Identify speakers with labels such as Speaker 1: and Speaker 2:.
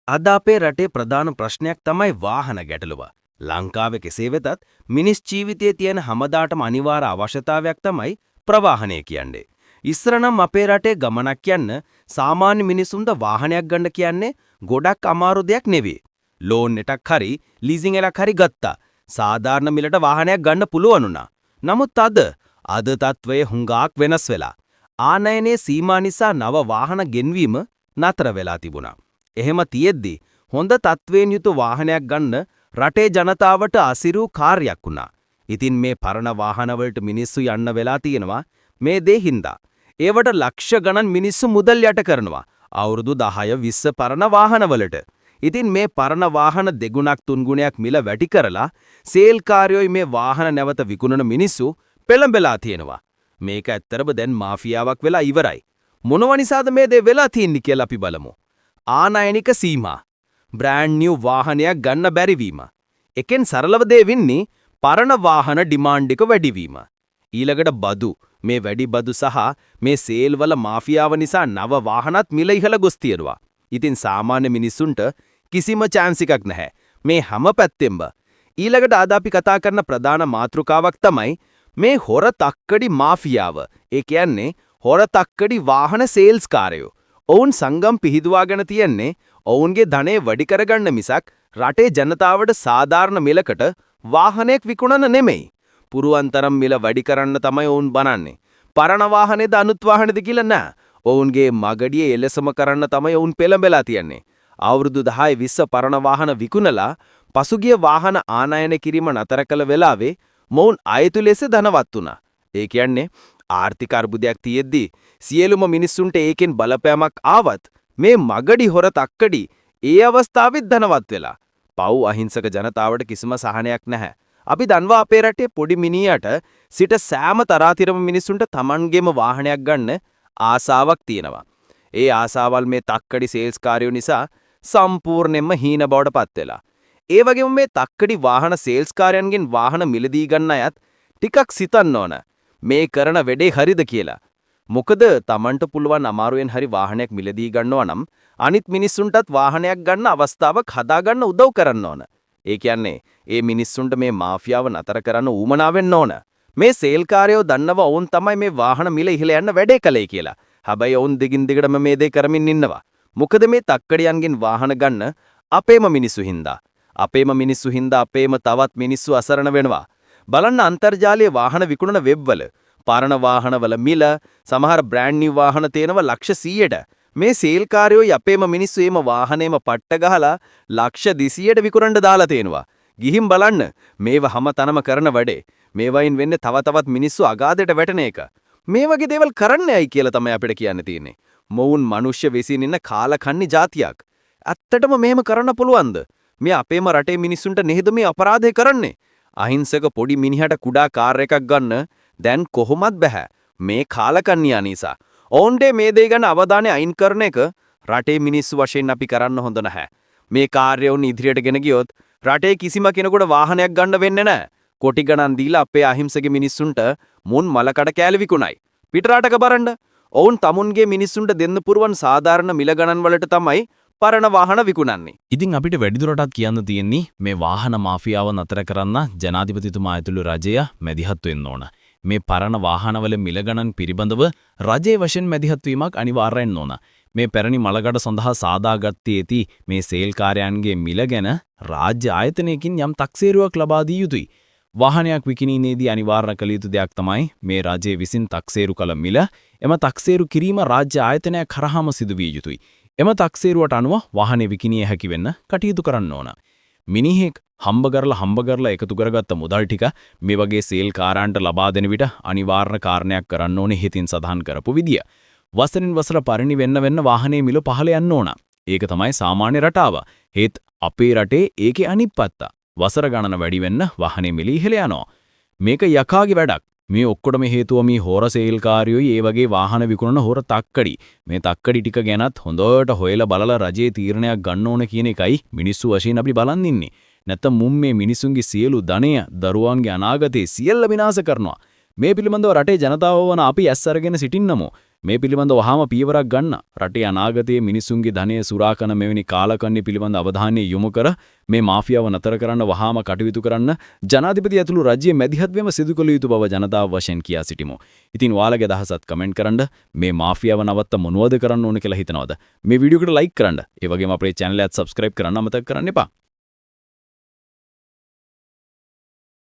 Speaker 1: අද අපේ රටේ ප්‍රධාන ප්‍රශ්නයක් තමයි වාහන ගැටලුව. ලංකාවේ කෙසේ වෙතත් මිනිස් ජීවිතයේ තියෙන හැමදාටම අනිවාර්ය අවශ්‍යතාවයක් තමයි ප්‍රවාහනය කියන්නේ. ඉස්සර නම් අපේ රටේ ගමනක් යන්න සාමාන්‍ය මිනිසුන්ට වාහනයක් ගන්න කියන්නේ ගොඩක් අමාරු දෙයක් නෙවෙයි. ලෝන් එකක් හරි ලීසින් එකක් හරි ගත්තා. සාධාරණ මිලට වාහනයක් ගන්න පුළුවන් වුණා. නමුත් අද තත්වයේ හුඟක් වෙනස් වෙලා. ආනයනයේ සීමා නිසා නව වාහන ගෙන්වීම නතර වෙලා තිබුණා. එහෙම තියෙද්දි හොඳ තත්වයෙන් යුතු වාහනයක් ගන්න රටේ ජනතාවට අසිරු කාර්යයක් වුණා. ඉතින් මේ පරණ වාහනවලට මිනිස්සු යන්න වෙලා තියෙනවා මේ දේ හින්දා. ඒවට ලක්ෂ ගණන් මිනිස්සු මුදල් යට කරනවා. අවුරුදු 10 20 පරණ වාහනවලට. ඉතින් මේ පරණ වාහන දෙගුණක් තුන්ගුණයක් මිල වැඩි කරලා සේල්කාරයෝයි මේ වාහන නැවත විකුණන මිනිස්සු පෙළඹලා තියෙනවා. මේක ඇත්තරම දැන් මාෆියාවක් වෙලා ඉවරයි. මොනව නිසාද මේ දේ වෙලා තියෙන්නේ කියලා අපි බලමු. ආනයනික සීමා. බ්‍රෑන්ඩ් නිව් වාහනයක් ගන්න බැරිවීම. එකෙන් සරලව දේ වෙන්නේ පරණ වාහන ඩිමාන්ඩ් එක වැඩිවීම. ඊළඟට බදු. මේ වැඩි බදු සහ මේ සේල් වල මාෆියාව නිසා නව වාහනත් මිල ඉහළ ගොස් තියෙනවා. ඉතින් සාමාන්‍ය මිනිසුන්ට කිසිම chance එකක් නැහැ. මේ හැම පැත්තෙන්ම. ඊළඟට අද අපි කතා කරන ප්‍රධාන මාතෘකාවක් තමයි මේ හොර තක්කඩි මාෆියාව. ඒ කියන්නේ හොර තක්කඩි වාහන සේල්ස් කාරයෝ. ඔවුන් සංගම් පිහිදුවාගෙන තියෙන්නේ ඔවුන්ගේ ධනෙ වැඩි කරගන්න මිසක් රටේ ජනතාවට සාධාරණ මිලකට වාහනයක් විකුණන නෙමෙයි. පුරුවන් තරම් මිල වැඩි කරන්න තමයි ඔවුන් බනන්නේ. පරණ වාහනේද අනුත් වාහනේද කියලා නෑ. ඔවුන්ගේ මගඩියේ එලෙසම කරන්න තමයි ඔවුන් පෙළඹලා තියන්නේ. අවුරුදු 10 20 පරණ වාහන විකුණලා පසුගිය වාහන ආනයන කිරීම නතර කළ වෙලාවේ මොවුන් අයතු ලෙස ධනවත් වුණා. ඒ කියන්නේ ආර්ථික අර්බුදයක් තියෙද්දි සියලුම මිනිස්සුන්ට ඒකෙන් බලපෑමක් ආවත් මේ මගඩි හොර තක්කඩි ඒ අවස්ථාවෙත් ධනවත් වෙලා. පව් අහිංසක ජනතාවට කිසිම සහනයක් නැහැ. අපි දන්නවා අපේ රටේ පොඩි මිනිහට සිට සෑම තරාතිරම මිනිස්සුන්ට Tamanගේම වාහනයක් ගන්න ආසාවක් තියෙනවා. ඒ ආසාවල් මේ තක්කඩි සේල්ස් කාර්යෝ නිසා සම්පූර්ණයෙන්ම හීන බවට පත් වෙලා. ඒ වගේම මේ තක්කඩි වාහන සේල්ස් කාර්යයන්ගෙන් වාහන මිලදී ගන්න අයත් ටිකක් සිතන්න ඕන. මේ කරන වැඩේ හරිද කියලා. මොකද Tamanට පුළුවන් අමාරුවෙන් හරි වාහනයක් මිලදී ගන්නවා නම් අනිත් මිනිස්සුන්ටත් වාහනයක් ගන්න අවස්ථාවක් හදාගන්න උදව් කරන්න ඕන. ඒ කියන්නේ ඒ මිනිස්සුන්ට මේ මාෆියාව නතර කරන්න ඌමනා වෙන්න ඕන. මේ සේල්කාරයෝ දන්නවා ඔවුන් තමයි මේ වාහන මිල ඉහළ යන්න වැඩේ කළේ කියලා. හැබැයි ඔවුන් දිගින් දිගටම මේ දේ කරමින් ඉන්නවා. මොකද මේ තක්කඩියන්ගෙන් වාහන ගන්න අපේම මිනිස්සු හින්දා. අපේම මිනිස්සු හින්දා අපේම තවත් මිනිස්සු අසරණ වෙනවා. බලන්න අන්තර්ජාලයේ වාහන විකුණන වෙබ්වල පරණ වාහනවල මිල සමහර බ්‍රෑන්ඩ් නිව් වාහන තේනවා ලක්ෂ 100ට. මේ සේල්කාරයෝයි අපේම මිනිස්සු එම වාහනේම පට්ට ගහලා ලක්ෂ 200ට විකුණන්න දාලා තේනවා. ගිහින් බලන්න මේව හැම තැනම කරන වැඩේ. මේවයින් වෙන්නේ තව තවත් මිනිස්සු අගාධයට වැටෙන එක. මේ වගේ දේවල් කරන්නේයි කියලා තමයි අපිට කියන්න තියෙන්නේ. මොවුන් මිනිස්සු වෙසින් ඉන්න කාලකන්ණි జాතියක්. ඇත්තටම මෙහෙම කරන්න පුළුවන්ද? මේ අපේම රටේ මිනිස්සුන්ට නේද මේ අපරාධය කරන්නේ? අහිංසක පොඩි මිනිහට කුඩා කාර් එකක් ගන්න දැන් කොහොමත් බෑ. මේ කාලකන්ණියා නිසා. ඔවුන්ගේ මේ දේ ගැන අවධානය අයින් කරන එක රටේ මිනිස්සු වශයෙන් අපි කරන්න හොඳ නැහැ. මේ කාර්යවුන් ඉදිරියට ගෙන ගියොත් රටේ කිසිම කෙනෙකුට වාහනයක් ගන්න වෙන්නේ නැහැ. කොටි ගණන් දීලා අපේ අහිංසක මිනිස්සුන්ට මුන් මලකඩ කෑලි විකුණයි. පිටරටක බලන්න. ඔවුන් තමුන්ගේ මිනිස්සුන්ට දෙන්න පුරුවන් සාධාරණ මිල ගණන් වලට තමයි පරණ වාහන විකුණන්නේ.
Speaker 2: ඉතින් අපිට වැඩිදුරටත් කියන්න තියෙන්නේ මේ වාහන මාෆියාව නතර කරන්න ජනාධිපතිතුමා ඇතුළු රජය මැදිහත් වෙන්න ඕන. මේ පරණ වාහනවල මිල ගණන් පිළිබඳව රජයේ වශයෙන් මැදිහත් වීමක් අනිවාර්යෙන් ඕන. මේ පැරණි මලකඩ සඳහා සාදාගත්තේ ඇති මේ සේල් කාර්යයන්ගේ මිල ගැන රාජ්‍ය ආයතනයකින් යම් තක්සේරුවක් ලබා දී යුතුයි. වාහනයක් විකිණීමේදී අනිවාර්ය කළ යුතු දෙයක් තමයි මේ රජයේ විසින් තක්සේරු කළ මිල එම තක්සේරු කිරීම රාජ්‍ය ආයතනයක් කරාම සිදු විය යුතුයි. එම තක්සේරුවට අනුව වාහනේ විකිණිය හැකි වෙන්න කටයුතු කරන්න ඕන. මිනිහෙක් හම්බ කරලා එකතු කරගත්ත මුදල් ටික මේ වගේ සේල් කාරයන්ට ලබා දෙන විට අනිවාර්ය කාරණයක් කරන්න ඕනේ හිතින් සඳහන් කරපු විදිය. වසරින් වසර පරිණි වෙන්න වාහනේ මිල පහළ යන්න ඕන. ඒක තමයි සාමාන්‍ය රටාව. හේත් අපේ රටේ ඒකේ අනිත් පැත්ත. වසර ගණන වැඩි වෙන්න වාහනේ මිල ඉහළ යනවා. මේක යකාගේ වැඩක්. මේ ඔක්කොටම හේතුව මේ හොර සේල්කාරයෝයි ඒ වගේ වාහන විකුණන හොර තක්කඩි. මේ තක්කඩි ටික ගැනත් හොඳට හොයලා බලලා රජයේ තීරණයක් ගන්න ඕන කියන එකයි මිනිස්සු වශයෙන් අපි බලන් ඉන්නේ. නැත්නම් මුම් මේ මිනිසුන්ගේ සියලු ධනය දරුවන්ගේ අනාගතේ සියල්ල විනාශ කරනවා. මේ පිළිබඳව රටේ ජනතාව වන අපි ඇස් අරගෙන සිටින්නමු. මේ පිළිබඳව වහාම පියවරක් ගන්න. රටේ අනාගතයේ මිනිසුන්ගේ ධනය සුරාකන මෙවැනි කාලකන්ණි පිළිබඳ අවධානය යොමු කර මේ මාෆියාව නතර කරන්න වහාම කටයුතු කරන්න ජනාධිපති ඇතුළු රජයේ මැදිහත් වීම සිදු කළ යුතු බව ජනතාව වශයෙන් කියා සිටිමු. ඉතින් ඔයාලගේ අදහසත් කමෙන්ට් කරන්න. මේ මාෆියාව නවත්ත මොනවද කරන්න ඕන කියලා හිතනවද? මේ වීඩියෝ එකට ලයික් කරන්න. ඒ වගේම අපේ channel එකත් subscribe කරන්න අමතක කරන්න එපා.